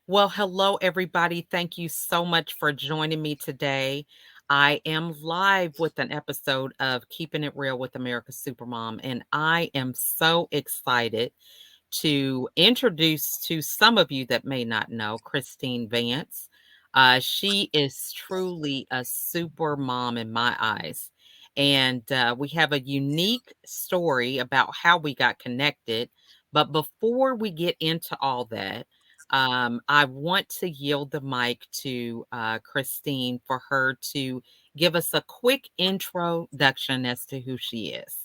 Well, hello, everybody. Thank you so much for joining me today. I am live with an episode of Keeping It Real with America's Supermom, and I am so excited to introduce to some of you that may not know Christine Vance. She is truly a super mom in my eyes. And we have a unique story about how we got connected. But before we get into all that, I want to yield the mic to Christine for her to give us a quick introduction as to who she is.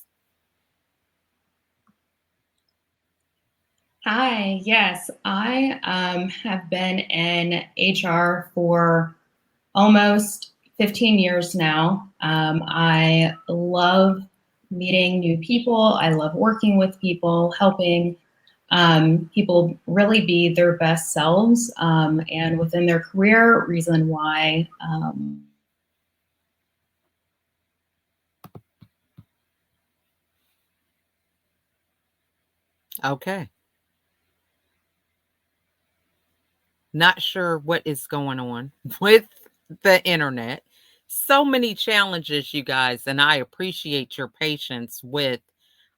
Hi, yes, I have been in HR for almost 15 years now. I love meeting new people. I love working with people, helping people really be their best selves and within their career. Reason why Okay. Not sure what is going on with the internet. So many challenges, you guys, and I appreciate your patience with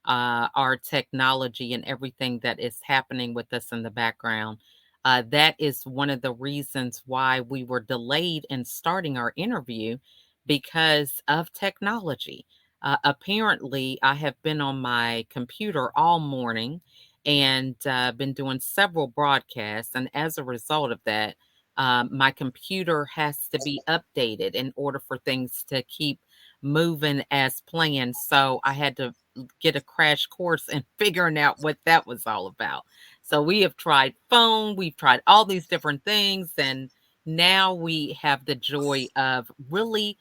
our technology and everything that is happening with us in the background. That is one of the reasons why we were delayed in starting our interview because of technology. Apparently, I have been on my computer all morning and been doing several broadcasts. And as a result of that, my computer has to be updated in order for things to keep moving as planned. So I had to get a crash course in figuring out what that was all about. So we have tried phone, we've tried all these different things, and now we have the joy of really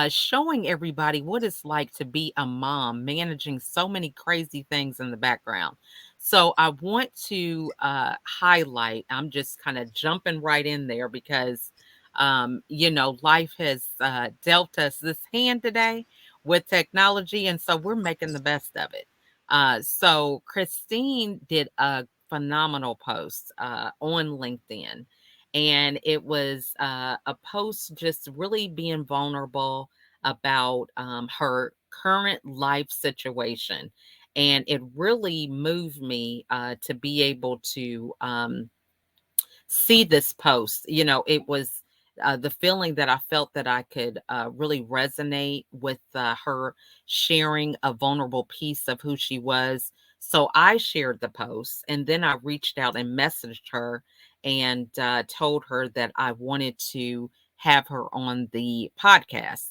showing everybody what it's like to be a mom, managing so many crazy things in the background. So I want to highlight, I'm just kind of jumping right in there because, life has dealt us this hand today with technology. And so we're making the best of it. So Christine did a phenomenal post on LinkedIn. And it was a post just really being vulnerable about her current life situation, and it really moved me to be able to see this post. It was the feeling that I felt that I could really resonate with her sharing a vulnerable piece of who she was. So I shared the post, and then I reached out and messaged her and told her that I wanted to have her on the podcast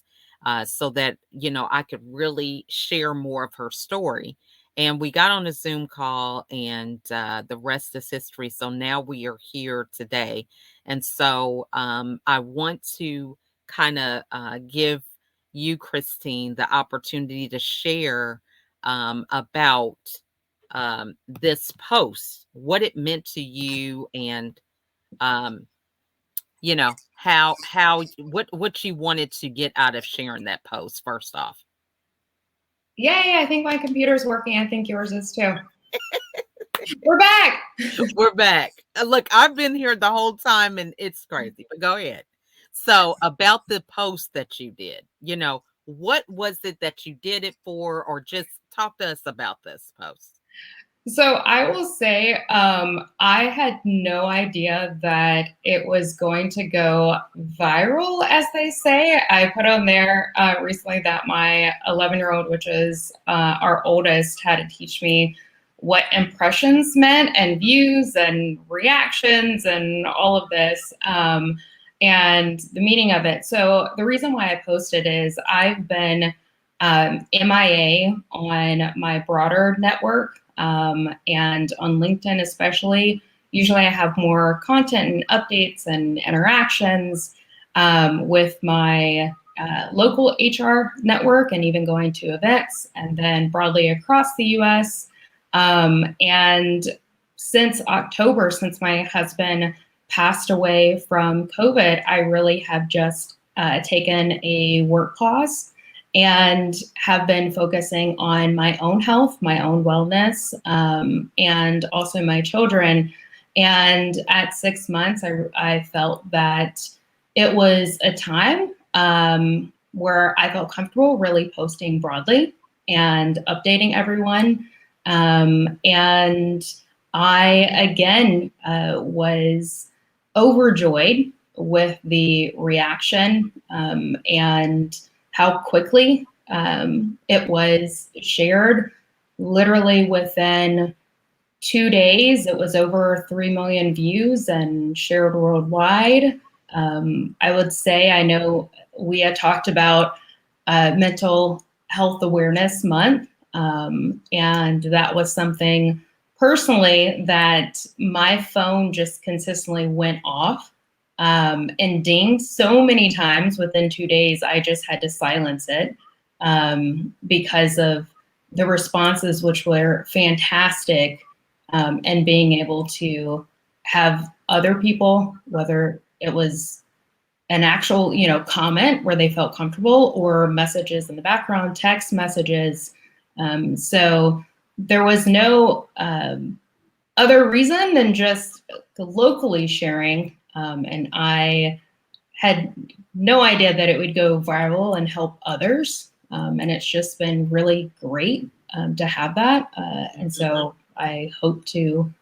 so that, I could really share more of her story. And we got on a Zoom call, and the rest is history. So now we are here today. And so I want to kind of give you, Christine, the opportunity to share about this post, what it meant to you, and um, how what you wanted to get out of sharing that post. First off. yeah, I think my computer's working. I think yours is too. We're back. We're back. Look, I've been here the whole time and it's crazy, but go ahead. So, about the post that you did, what was it that you did it for, or just talk to us about this post? So I will say, I had no idea that it was going to go viral, as they say. I put on there recently that my 11-year-old, which is our oldest, had to teach me what impressions meant and views and reactions and all of this and the meaning of it. So the reason why I posted is I've been MIA on my broader network and on LinkedIn especially. Usually I have more content and updates and interactions with my local HR network and even going to events and then broadly across the US. And since October, since my husband passed away from COVID, I really have just taken a work pause and have been focusing on my own health, my own wellness, and also my children. And at 6 months, I felt that it was a time where I felt comfortable really posting broadly and updating everyone. And I, again, was overjoyed with the reaction and how quickly it was shared. Literally within 2 days, it was over 3 million views and shared worldwide. I would say, I know we had talked about Mental Health Awareness Month, and that was something personally that my phone just consistently went off and dinged so many times within 2 days. I just had to silence it because of the responses, which were fantastic, and being able to have other people, whether it was an actual, comment where they felt comfortable or messages in the background, text messages. So there was no other reason than just locally sharing. And I had no idea that it would go viral and help others. And it's just been really great to have that. And so I hope to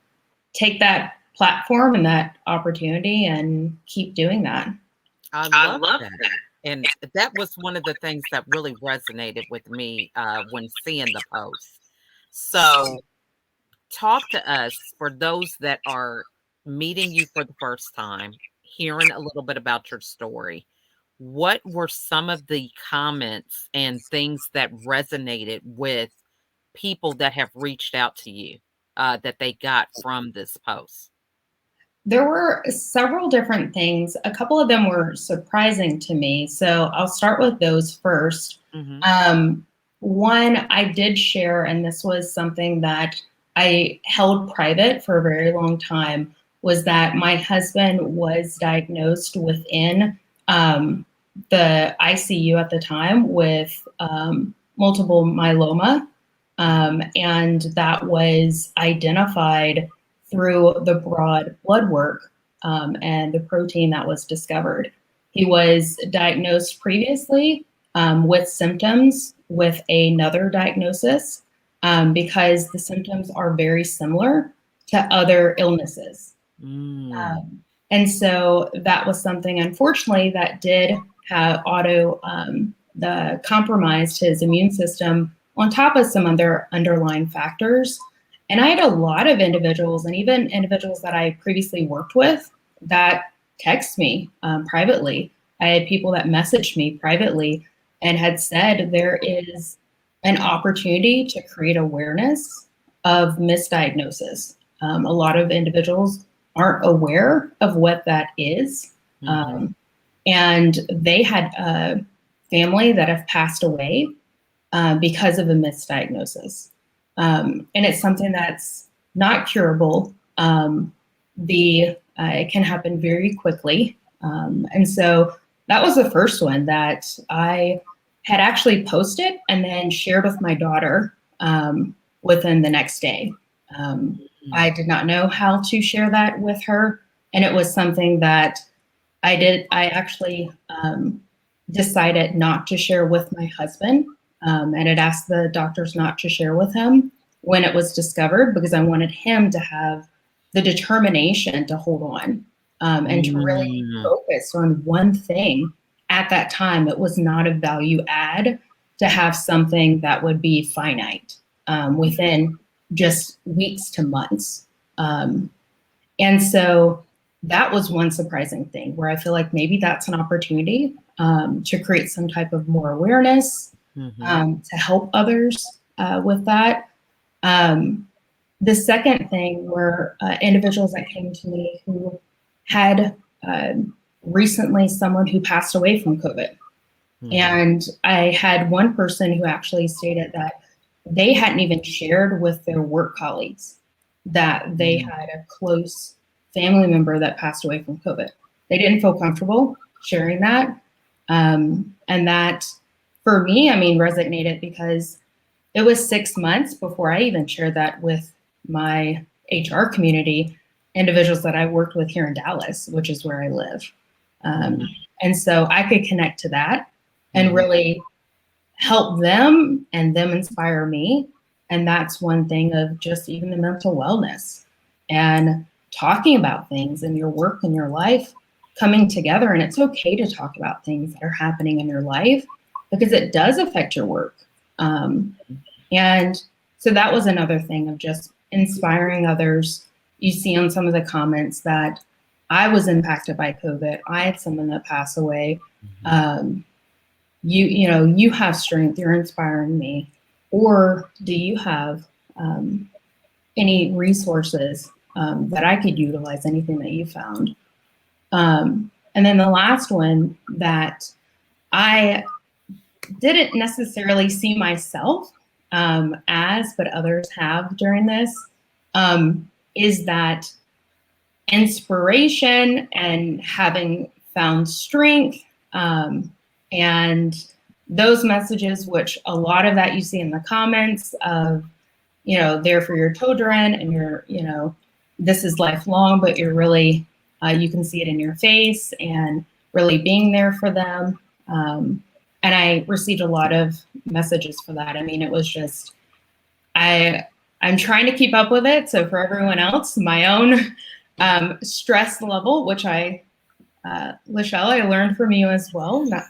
take that platform and that opportunity and keep doing that. I love that. And that was one of the things that really resonated with me when seeing the post. So, talk to us for those that are meeting you for the first time, hearing a little bit about your story. What were some of the comments and things that resonated with people that have reached out to you that they got from this post? There were several different things. A couple of them were surprising to me. So I'll start with those first. One, I did share, and this was something that I held private for a very long time, was that my husband was diagnosed within the ICU at the time with multiple myeloma. And that was identified through the broad blood work and the protein that was discovered. He was diagnosed previously with symptoms with another diagnosis because the symptoms are very similar to other illnesses. And so that was something, unfortunately, that did have compromised his immune system on top of some other underlying factors. And I had a lot of individuals, and even individuals that I previously worked with, that text me privately. I had people that messaged me privately and had said there is an opportunity to create awareness of misdiagnosis. A lot of individuals aren't aware of what that is. And they had a family that have passed away because of a misdiagnosis. And it's something that's not curable. It can happen very quickly. And so that was the first one that I had actually posted and then shared with my daughter within the next day. I did not know how to share that with her. And it was something that I did. I actually decided not to share with my husband and had asked the doctors not to share with him when it was discovered, because I wanted him to have the determination to hold on and to really focus on one thing. At that time, it was not a value add to have something that would be finite within just weeks to months. And so that was one surprising thing where I feel like maybe that's an opportunity to create some type of more awareness, to help others with that. The second thing were individuals that came to me who had recently someone who passed away from COVID. And I had one person who actually stated that they hadn't even shared with their work colleagues that they had a close family member that passed away from COVID. They didn't feel comfortable sharing that. And that, for me, resonated because it was 6 months before I even shared that with my HR community. individuals that I worked with here in Dallas, which is where I live. And so I could connect to that and really help them and them inspire me. And that's one thing of just even the mental wellness and talking about things in your work and your life coming together. And it's okay to talk about things that are happening in your life because it does affect your work. And so that was another thing of just inspiring others. You see on some of the comments that I was impacted by COVID. I had someone that passed away. You have strength. You're inspiring me. Or do you have any resources that I could utilize? Anything that you found? And then the last one that I didn't necessarily see myself as, but others have during this, is that inspiration and having found strength and those messages, which a lot of that you see in the comments of, there for your children and this is lifelong, but you're really, you can see it in your face and really being there for them. And I received a lot of messages for that. I mean, it was just, I'm trying to keep up with it. So for everyone else, my own stress level, which Lachelle, I learned from you as well, not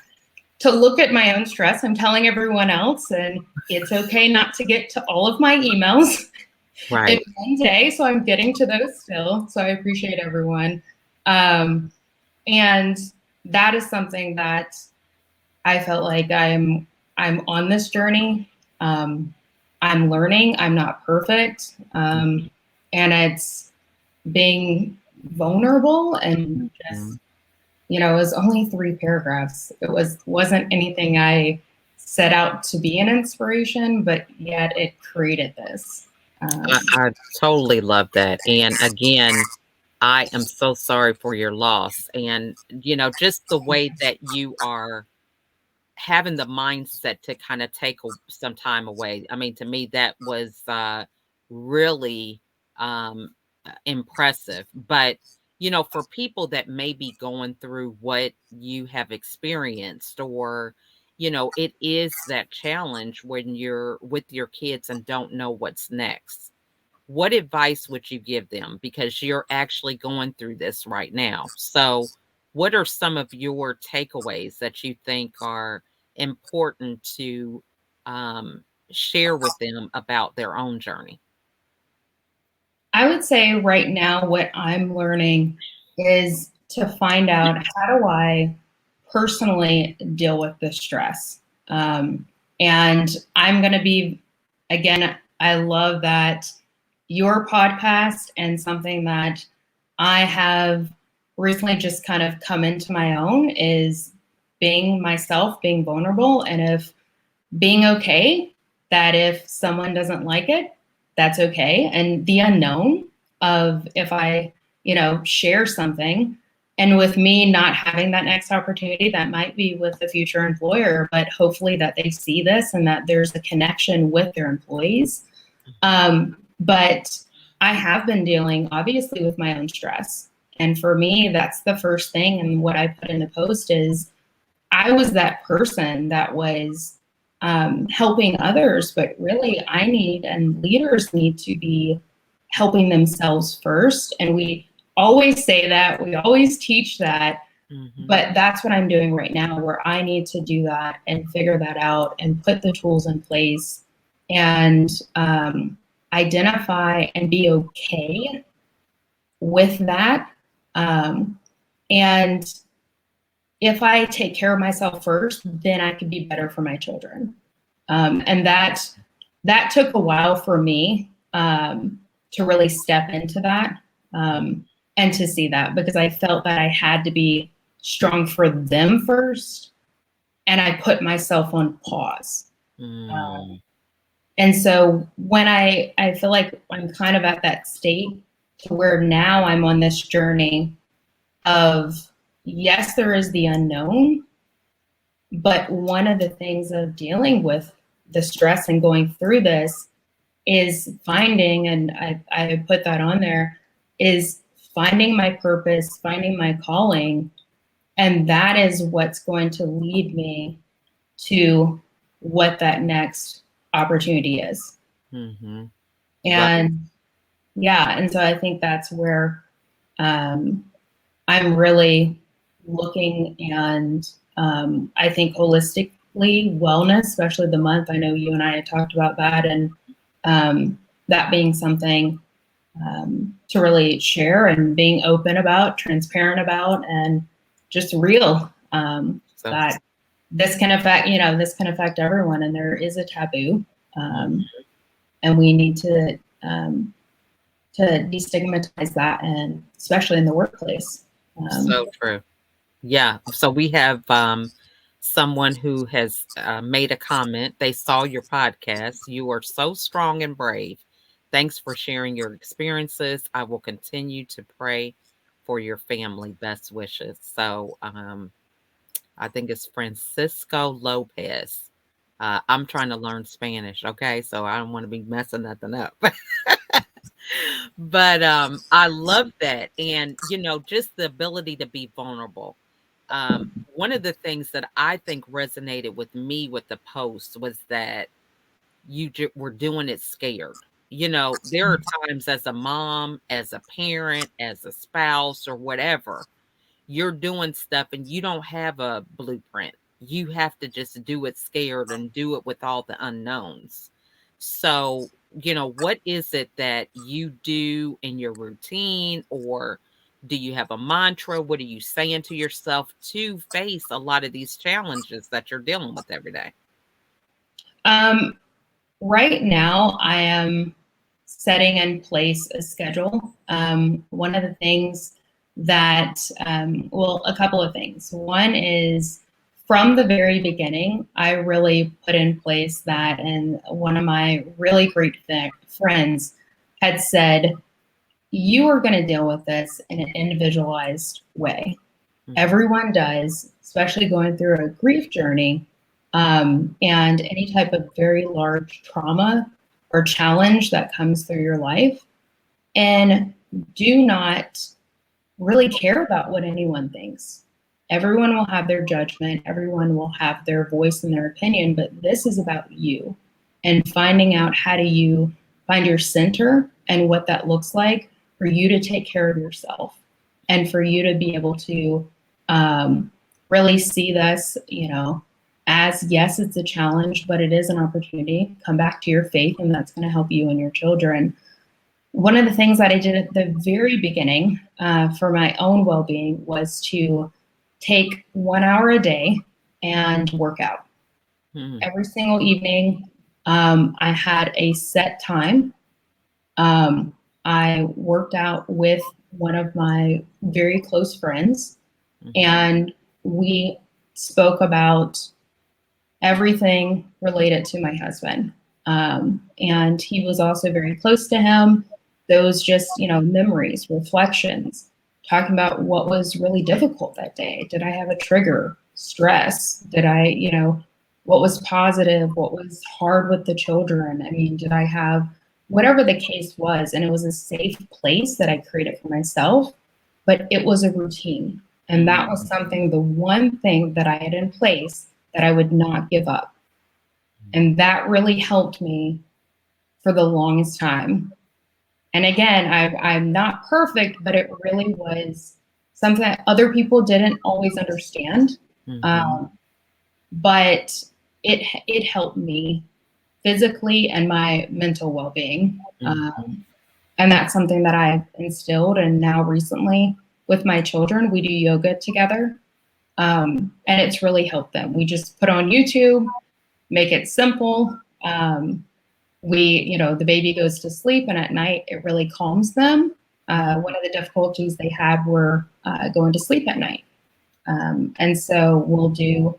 to look at my own stress. I'm telling everyone else, and it's okay not to get to all of my emails in one day. So I'm getting to those still. So I appreciate everyone. And that is something that I felt like I'm on this journey. I'm learning. I'm not perfect. And it's being vulnerable and just, it was only 3 paragraphs. It wasn't anything I set out to be an inspiration, but yet it created this. I totally love that. And again, I am so sorry for your loss. And, just the way that you are having the mindset to kind of take some time away. I mean, to me, that was really impressive. But, for people that may be going through what you have experienced, or, it is that challenge when you're with your kids and don't know what's next. What advice would you give them? Because you're actually going through this right now. So what are some of your takeaways that you think are important to share with them about their own journey? I would say right now what I'm learning is to find out, how do I personally deal with the stress? And I'm going to be, again, I love that your podcast, and something that I have recently just kind of come into my own, is being myself, being vulnerable, and if being okay, that if someone doesn't like it, that's okay. And the unknown of if I, share something, and with me not having that next opportunity, that might be with a future employer, but hopefully that they see this and that there's a connection with their employees. But I have been dealing, obviously, with my own stress. And for me, that's the first thing. And what I put in the post is I was that person that was helping others, but really I need, and leaders need to be helping themselves first. And we always say that, we always teach that, but that's what I'm doing right now, where I need to do that and figure that out and put the tools in place and identify and be okay with that. And if I take care of myself first, then I can be better for my children. And that took a while for me to really step into that and to see that, because I felt that I had to be strong for them first, and I put myself on pause. And so when I feel like I'm kind of at that state to where now I'm on this journey of, yes, there is the unknown, but one of the things of dealing with the stress and going through this is finding, and I put that on there, is finding my purpose, finding my calling. And that is what's going to lead me to what that next opportunity is. Mm-hmm. And yeah, and so I think that's where I'm really looking, and I think holistically wellness, especially the month. I know you and I had talked about that, and that being something to really share and being open about, transparent about, and just real. That this can affect, this can affect everyone, and there is a taboo, and we need to destigmatize that, and especially in the workplace. So true. Yeah. So we have someone who has made a comment. They saw your podcast. You are so strong and brave. Thanks for sharing your experiences. I will continue to pray for your family. Best wishes. So I think it's Francisco Lopez. I'm trying to learn Spanish. Okay. So I don't want to be messing nothing up. But I love that. And, just the ability to be vulnerable. One of the things that I think resonated with me with the post was that were doing it scared. There are times as a mom, as a parent, as a spouse, or whatever, you're doing stuff and you don't have a blueprint. You have to just do it scared and do it with all the unknowns. So, what is it that you do in your routine, or do you have a mantra? What are you saying to yourself to face a lot of these challenges that you're dealing with every day? Right now, I am setting in place a schedule. One of the things that, a couple of things. One is from the very beginning, I really put in place that, and one of my really great friends had said, you are going to deal with this in an individualized way. Mm-hmm. Everyone does, especially going through a grief journey, and any type of very large trauma or challenge that comes through your life, and do not really care about what anyone thinks. Everyone will have their judgment. Everyone will have their voice and their opinion, but this is about you and finding out how do you find your center and what that looks like for you to take care of yourself and for you to be able to really see this, as, yes, it's a challenge, but it is an opportunity. Come back to your faith, and that's going to help you and your children. One of the things that I did at the very beginning for my own well-being was to take 1 hour a day and work out. Every single evening. I had a set time. I worked out with one of my very close friends, and we spoke about everything related to my husband. And he was also very close to him. Those just, memories, reflections, talking about what was really difficult that day. Did I have a trigger, stress? Did I, what was positive? What was hard with the children? I mean, did I have whatever the case was? And it was a safe place that I created for myself, but it was a routine. And that was something, the one thing that I had in place that I would not give up. And that really helped me for the longest time. And again, I'm not perfect, but it really was something that other people didn't always understand. But it helped me physically and my mental well-being. And that's something that I've instilled. And now recently with my children, we do yoga together. And it's really helped them. We just put on YouTube, make it simple. The baby goes to sleep, and at night it really calms them. One of the difficulties they had were going to sleep at night. And so we'll do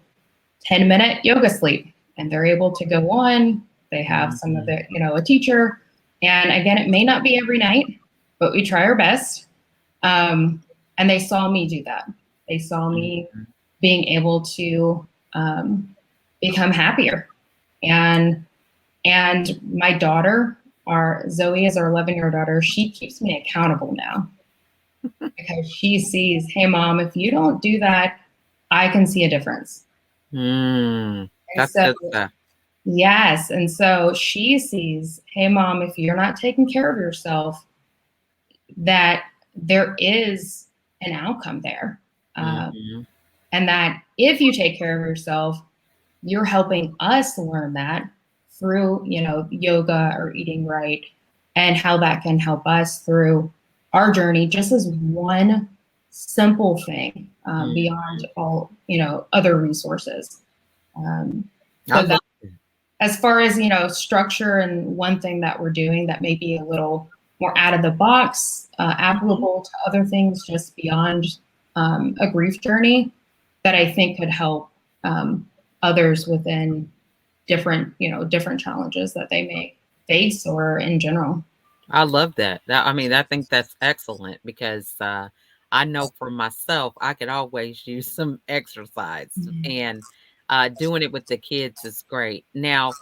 10-minute yoga sleep, and they're able to go on. They have some of the, a teacher. And again, it may not be every night, but we try our best. And they saw me do that. They saw me being able to become happier. And my daughter, Zoe is our 11-year-old daughter. She keeps me accountable now. because she sees, hey, mom, if you don't do that, I can see a difference. Mm, And that's so, good stuff. yes. And so she sees, hey, mom, if you're not taking care of yourself, that there is an outcome there. Hmm. And that if you take care of yourself, you're helping us learn that through, yoga or eating right, and how that can help us through our journey, just as one simple thing, beyond all, other resources. I So that, love it. as far as, structure, and one thing that we're doing that may be a little more out of the box, Mhm. applicable to other things just beyond a grief journey, that I think could help others within different challenges that they may face, or in general. I love that. I mean, I think that's excellent because I know for myself, I could always use some exercise, and doing it with the kids is great. Now,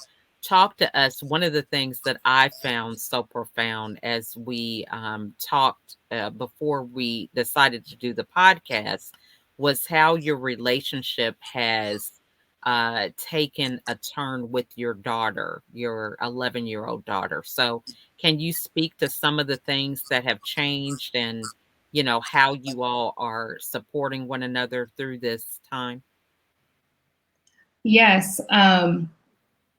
talk to us. One of the things that I found so profound as we talked before we decided to do the podcast was how your relationship has taken a turn with your daughter, your 11-year-old daughter. So, can you speak to some of the things that have changed and, how you all are supporting one another through this time? Yes.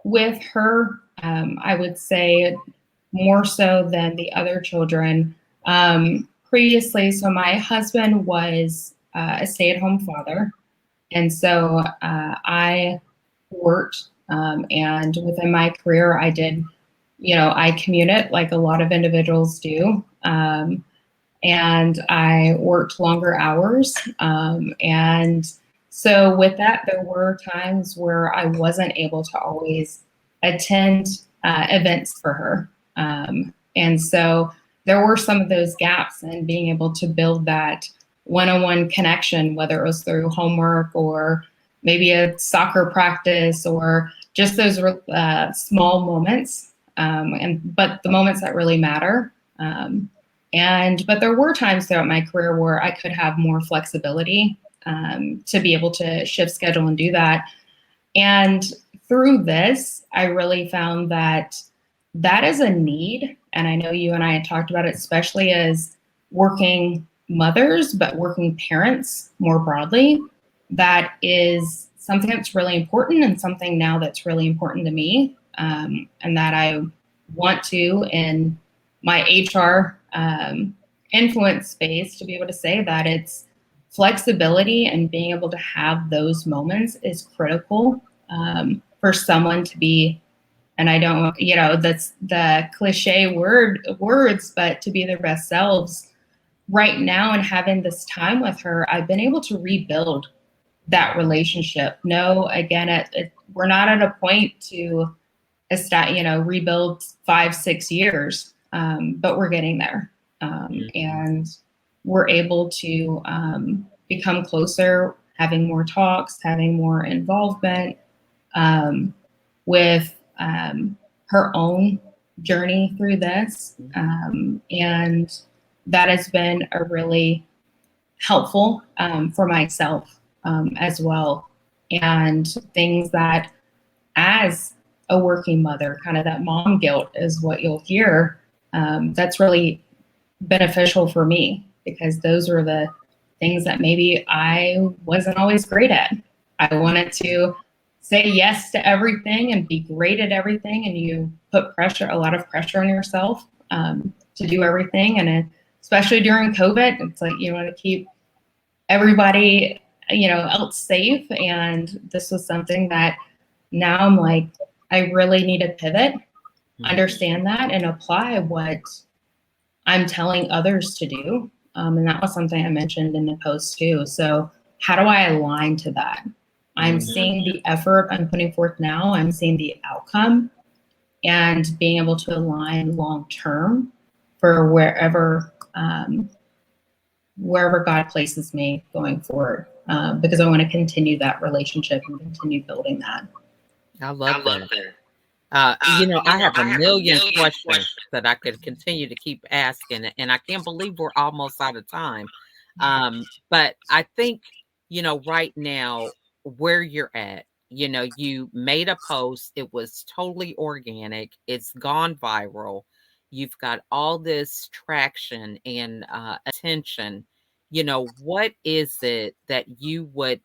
With her, I would say more so than the other children. Previously, so my husband was a stay-at-home father, and so I worked, and within my career, I did, I commuted like a lot of individuals do. And I worked longer hours. And so, with that, there were times where I wasn't able to always attend events for her. And so, there were some of those gaps in being able to build that one on one connection, whether it was through homework or maybe a soccer practice, or just those small moments. But the moments that really matter. But there were times throughout my career where I could have more flexibility, to be able to shift schedule and do that. And through this, I really found that that is a need. And I know you and I had talked about it, especially as working mothers, but working parents more broadly. That is something that's really important, and something now that's really important to me, and that I want to, in my HR influence space, to be able to say that it's flexibility and being able to have those moments is critical, for someone to be, and I don't, that's the cliche words, but to be their best selves right now. And having this time with her, I've been able to rebuild that relationship. No, again, we're not at a point to rebuild 5-6 years, but we're getting there, Mhm. and we're able to become closer, having more talks, having more involvement, um, with her own journey through this, and that has been a really helpful, for myself, as well, and things that, as a working mother, kind of that mom guilt is what you'll hear. That's really beneficial for me, because those were the things that maybe I wasn't always great at. I wanted to say yes to everything and be great at everything, and you put a lot of pressure on yourself, to do everything. And especially during COVID, it's like you want to keep everybody, else safe. And this was something that now I'm like, I really need to pivot, Mhm. understand that, and apply what I'm telling others to do. And that was something I mentioned in the post too. So, how do I align to that? I'm Mhm. seeing the effort I'm putting forth now, I'm seeing the outcome, and being able to align long term for wherever God places me going forward, because I want to continue that relationship and continue building that. I love that. I have a million questions that I could continue to keep asking, and I can't believe we're almost out of time. But I think, right now, where you're at, you made a post, it was totally organic, it's gone viral, you've got all this traction and attention. What is it that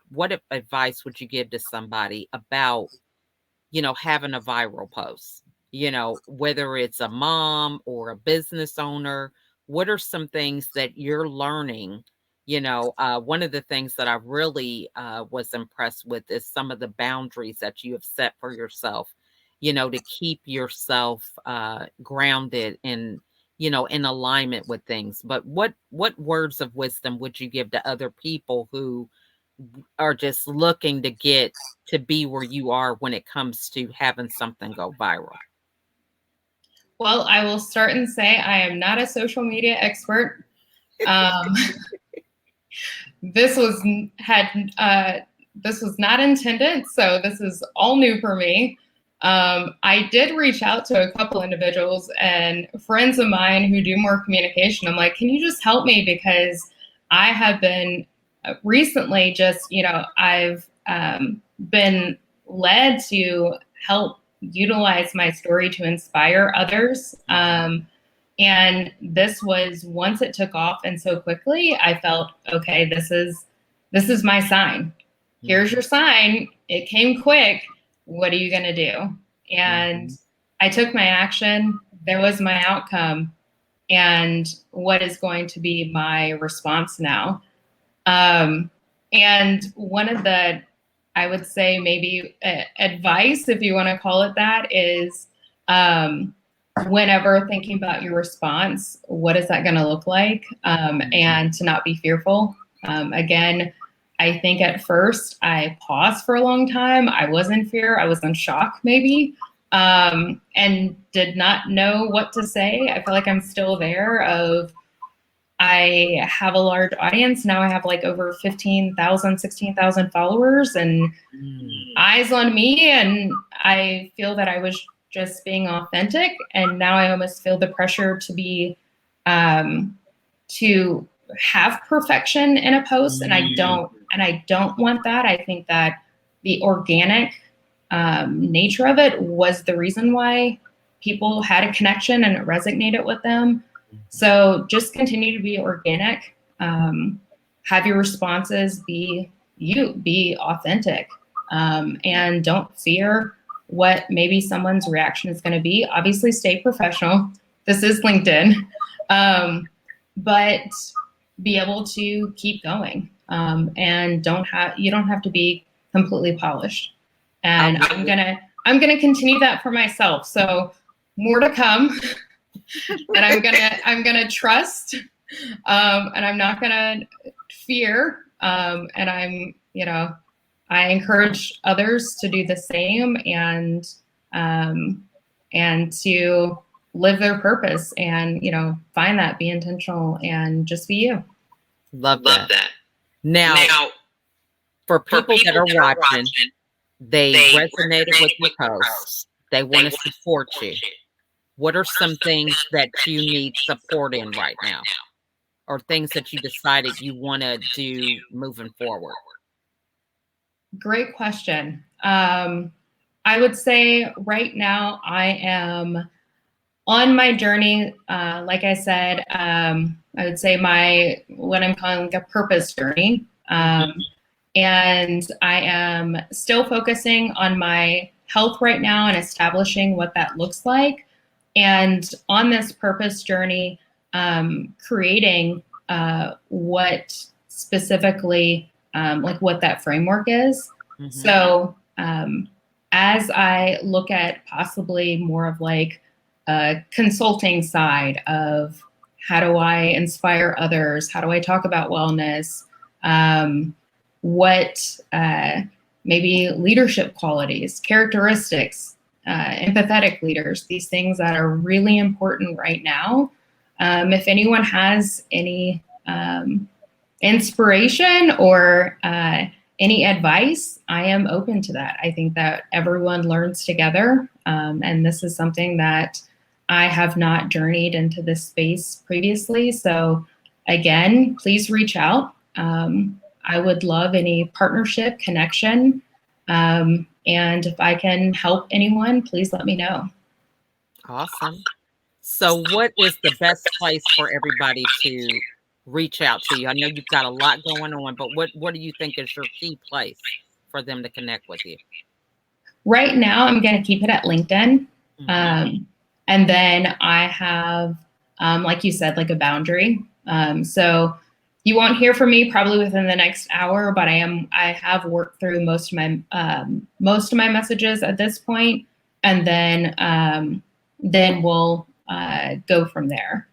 what advice would you give to somebody about having a viral post, whether it's a mom or a business owner? What are some things that you're learning? One of the things that I really was impressed with is some of the boundaries that you have set for yourself, to keep yourself grounded and, in alignment with things. But what words of wisdom would you give to other people who are just looking to get to be where you are when it comes to having something go viral? Well, I will start and say I am not a social media expert. Um, this was not intended, so this is all new for me. I did reach out to a couple individuals and friends of mine who do more communication. I'm like, can you just help me? Because I have been recently I've been led to help utilize my story to inspire others. And this was, once it took off and so quickly, I felt, okay, this is my sign. Here's your sign. It came quick. What are you going to do? And I took my action. There was my outcome. And what is going to be my response now? And one of the, I would say maybe advice, if you want to call it that, is whenever thinking about your response, what is that going to look like? And to not be fearful. Again, I think at first I paused for a long time. I was in fear. I was in shock maybe, and did not know what to say. I feel like I'm still there I have a large audience. Now I have like over 15,000, 16,000 followers and eyes on me. And I feel that I was just being authentic. And now I almost feel the pressure to be, to have perfection in a post. And I don't want that. I think that the organic nature of it was the reason why people had a connection and it resonated with them. So just continue to be organic. Have your responses be you, be authentic, and don't fear what maybe someone's reaction is going to be. Obviously, stay professional. This is LinkedIn, but be able to keep going, and you don't have to be completely polished. And I'm gonna continue that for myself. So more to come. And I'm gonna trust, and I'm not gonna fear. And I encourage others to do the same and to live their purpose and find that, be intentional, and just be you. Love that. Now, for people that are watching, they resonated with your post. They want to support you. What are some things that you need support in right now, or things that you decided you want to do moving forward? Great question. I would say right now I am on my journey. Like I said, I would say what I'm calling a purpose journey. And I am still focusing on my health right now and establishing what that looks like. And on this purpose journey, creating what specifically, like what that framework is. So as I look at possibly more of like a consulting side of how do I inspire others? How do I talk about wellness? What maybe leadership qualities, characteristics, empathetic leaders, these things that are really important right now. If anyone has any inspiration or any advice, I am open to that. I think that everyone learns together. And this is something that I have not journeyed into this space previously. So, again, please reach out. I would love any partnership, connection. And if I can help anyone, please let me know. Awesome. So, what is the best place for everybody to reach out to you? I know you've got a lot going on, but what do you think is your key place for them to connect with you? Right now, I'm going to keep it at LinkedIn. Mhm. And then I have, like you said, like a boundary. So you won't hear from me probably within the next hour, but I have worked through most of my messages at this point, and then we'll go from there.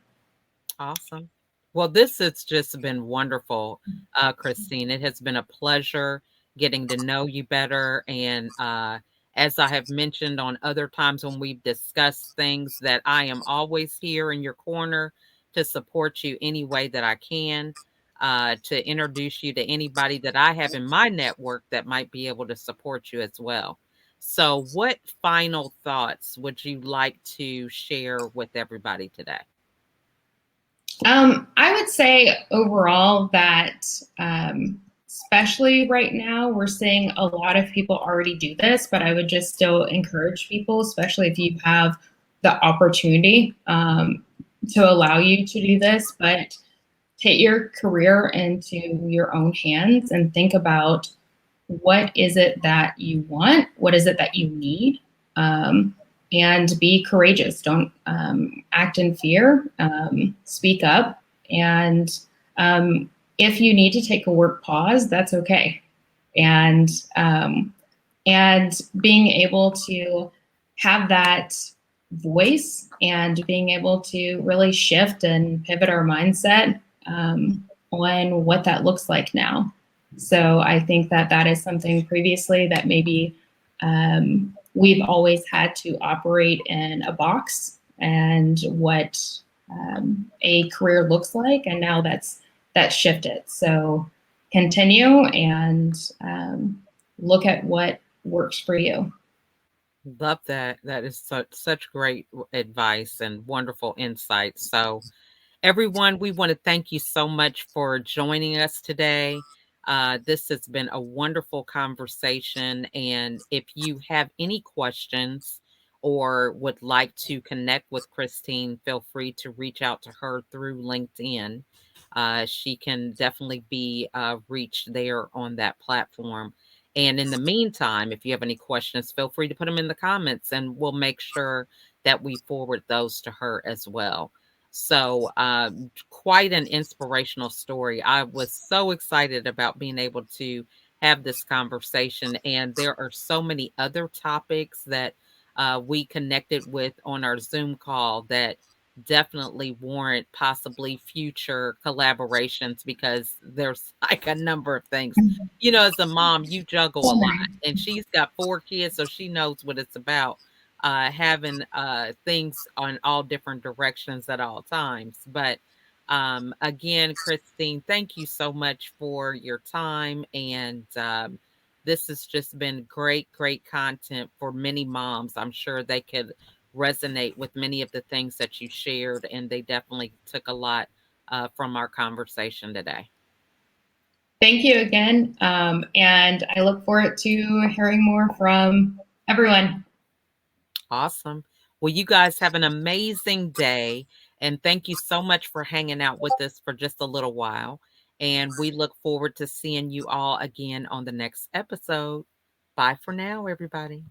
Awesome. Well, this has just been wonderful, Christine. It has been a pleasure getting to know you better. And as I have mentioned on other times when we've discussed things, that I am always here in your corner to support you any way that I can, to introduce you to anybody that I have in my network that might be able to support you as well. So, what final thoughts would you like to share with everybody today? I would say overall that, especially right now, we're seeing a lot of people already do this, but I would just still encourage people, especially if you have the opportunity to allow you to do this, but take your career into your own hands and think about what is it that you want? What is it that you need? Um, and be courageous. Don't act in fear. Speak up. And if you need to take a work pause, that's okay. And and being able to have that voice and being able to really shift and pivot our mindset on what that looks like now. So I think that that is something previously that maybe we've always had to operate in a box and what a career looks like, and now that's shifted. So continue and look at what works for you. Love that. That is such great advice and wonderful insights. So, everyone, we want to thank you so much for joining us today. This has been a wonderful conversation. And if you have any questions or would like to connect with Christine, feel free to reach out to her through LinkedIn. She can definitely be reached there on that platform. And in the meantime, if you have any questions, feel free to put them in the comments and we'll make sure that we forward those to her as well. So, quite an inspirational story. I was so excited about being able to have this conversation. And there are so many other topics that we connected with on our Zoom call that definitely warrant possibly future collaborations because there's like a number of things. You know, as a mom, you juggle a lot, and she's got 4 kids, so she knows what it's about, having things on all different directions at all times. But again, Christine, thank you so much for your time. And this has just been great, great content for many moms. I'm sure they could resonate with many of the things that you shared, and they definitely took a lot from our conversation today. Thank you again. And I look forward to hearing more from everyone. Awesome. Well, you guys have an amazing day. And thank you so much for hanging out with us for just a little while. And we look forward to seeing you all again on the next episode. Bye for now, everybody.